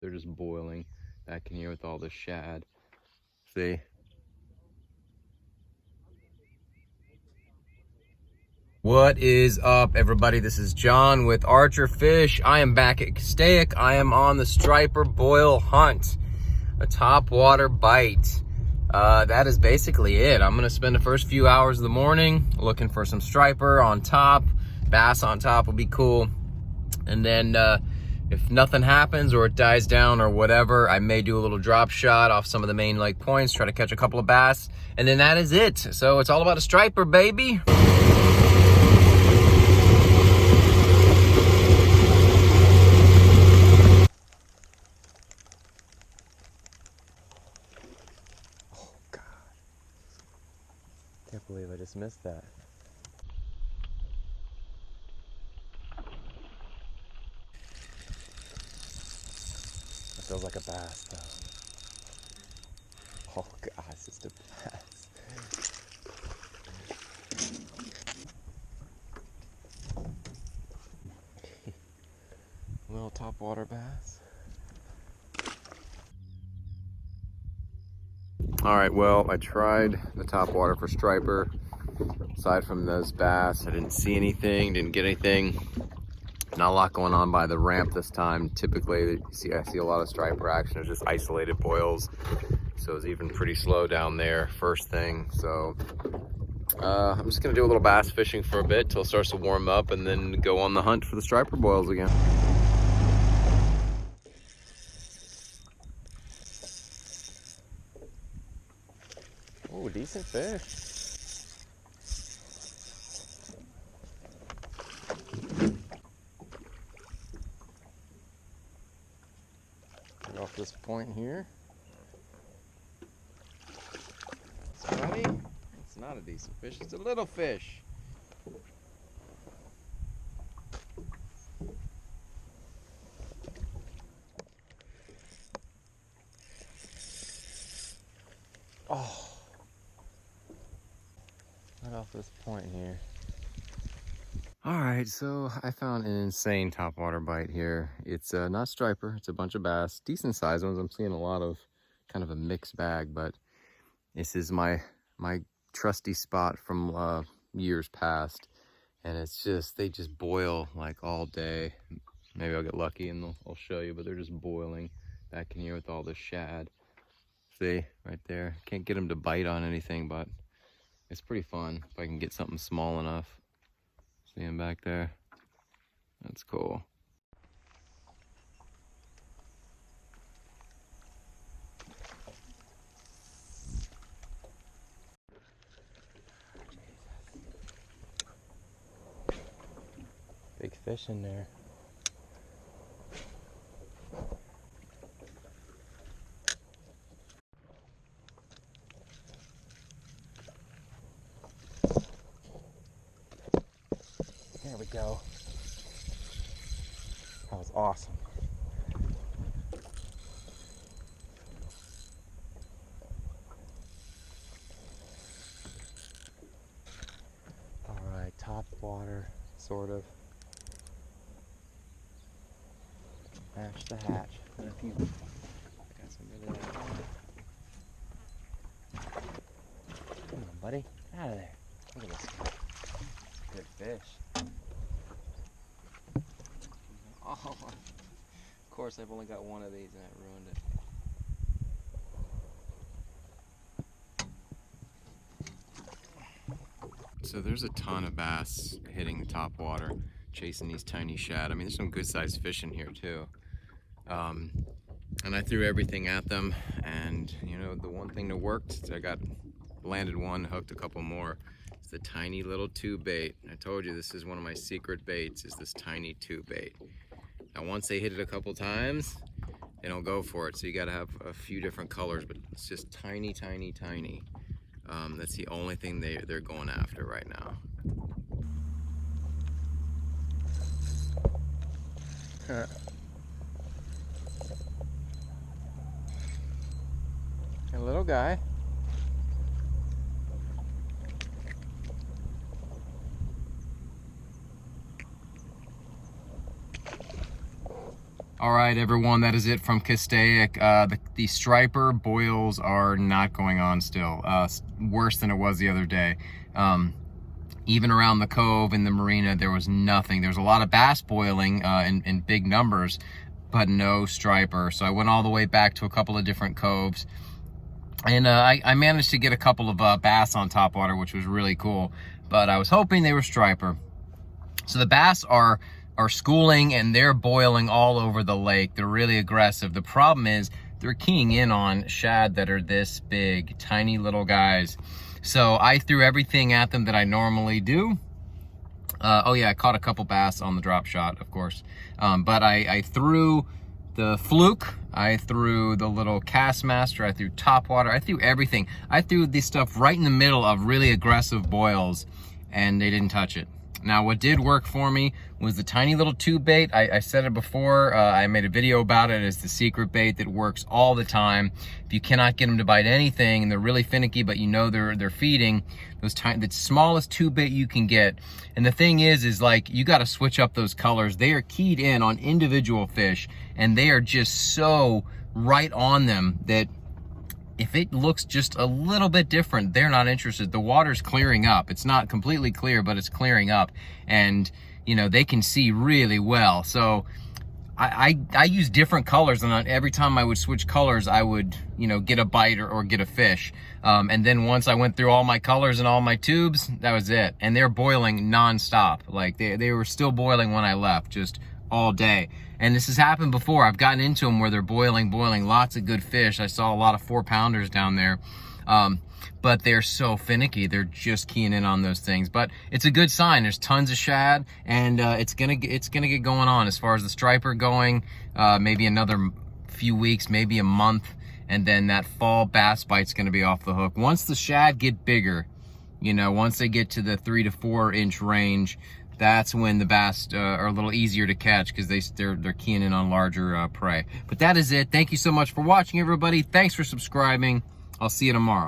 They're just boiling back in here with all the shad. See? What is up, everybody? This is John with Archer Fish. I am back at Castaic. I am on the striper boil hunt, a top water bite. That is basically it. I'm gonna spend the first few hours of the morning looking for some striper on top. Bass on top will be cool. And then if nothing happens or it dies down or whatever, I may do a little drop shot off some of the main lake points, try to catch a couple of bass, and then that is it. So it's all about a striper, baby. Can't believe I just missed that. That feels like a bass, though. Oh God, it's just a bass. Little topwater bass. All right, well, I tried the topwater for striper. Aside from those bass, I didn't see anything, didn't get anything. Not a lot going on by the ramp this time. Typically, I see a lot of striper action. It's just isolated boils. So it's even pretty slow down there, first thing. So I'm just gonna do a little bass fishing for a bit till it starts to warm up and then go on the hunt for the striper boils again. Oh, decent fish. Get off this point here. Buddy, it's not a decent fish, it's a little fish. Oh, right off this point here. All right, so I found an insane topwater bite here. It's not striper, it's a bunch of bass, decent sized ones. I'm seeing a lot of kind of a mixed bag, but this is my trusty spot from years past, and it's just, they just boil like all day. Maybe I'll get lucky and I'll show you, but they're just boiling back in here with all the shad. See, right there. Can't get them to bite on anything, but it's pretty fun if I can get something small enough. See him back there? That's cool. Big fish in there. There we go. That was awesome. All right, top water, sort of. Match the hatch. And if you got some really nice. Come on, buddy. Get out of there. Look at this. Good fish. Oh, of course, I've only got one of these and I ruined it. So there's a ton of bass hitting the top water, chasing these tiny shad. I mean, there's some good sized fish in here too. And I threw everything at them, and you know, the one thing that worked, I landed one, hooked a couple more. It's the tiny little tube bait. I told you this is one of my secret baits, is this tiny tube bait. Now once they hit it a couple times, they don't go for it, so you gotta have a few different colors, but it's just tiny, tiny, tiny. That's the only thing they're going after right now. A little guy. All right, everyone, that is it from Castaic. The striper boils are not going on still. Worse than it was the other day. Even around the cove in the marina, there was nothing. There was a lot of bass boiling in big numbers, but no striper. So I went all the way back to a couple of different coves, and I managed to get a couple of bass on topwater, which was really cool. But I was hoping they were striper. So the bass are schooling, and they're boiling all over the lake. They're really aggressive. The problem is they're keying in on shad that are this big, tiny little guys. So I threw everything at them that I normally do. Oh yeah, I caught a couple bass on the drop shot, of course. But I threw the fluke, I threw the little cast master, I threw topwater, I threw everything. I threw this stuff right in the middle of really aggressive boils, and they didn't touch it. Now, what did work for me was the tiny little tube bait. I said it before, I made a video about it. It's the secret bait that works all the time. If you cannot get them to bite anything and they're really finicky, but you know they're feeding, the smallest tube bait you can get. And the thing is like, you got to switch up those colors. They are keyed in on individual fish, and they are just so right on them that if it looks just a little bit different, they're not interested. The water's clearing up. It's not completely clear, but it's clearing up. And, you know, they can see really well. So I use different colors, and every time I would switch colors, I would, you know, get a bite or get a fish. And then once I went through all my colors and all my tubes, that was it. And they're boiling nonstop. Like they were still boiling when I left, just all day. And this has happened before. I've gotten into them where they're boiling, lots of good fish. I saw a lot of 4-pounders down there. But they're so finicky. They're just keying in on those things. But it's a good sign. There's tons of shad, and it's gonna get going on. As far as the striper going, maybe another few weeks, maybe a month, and then that fall bass bite's gonna be off the hook. Once the shad get bigger, you know, once they get to the 3 to 4 inch range, that's when the bass are a little easier to catch, because they're keying in on larger prey. But that is it. Thank you so much for watching, everybody. Thanks for subscribing. I'll see you tomorrow.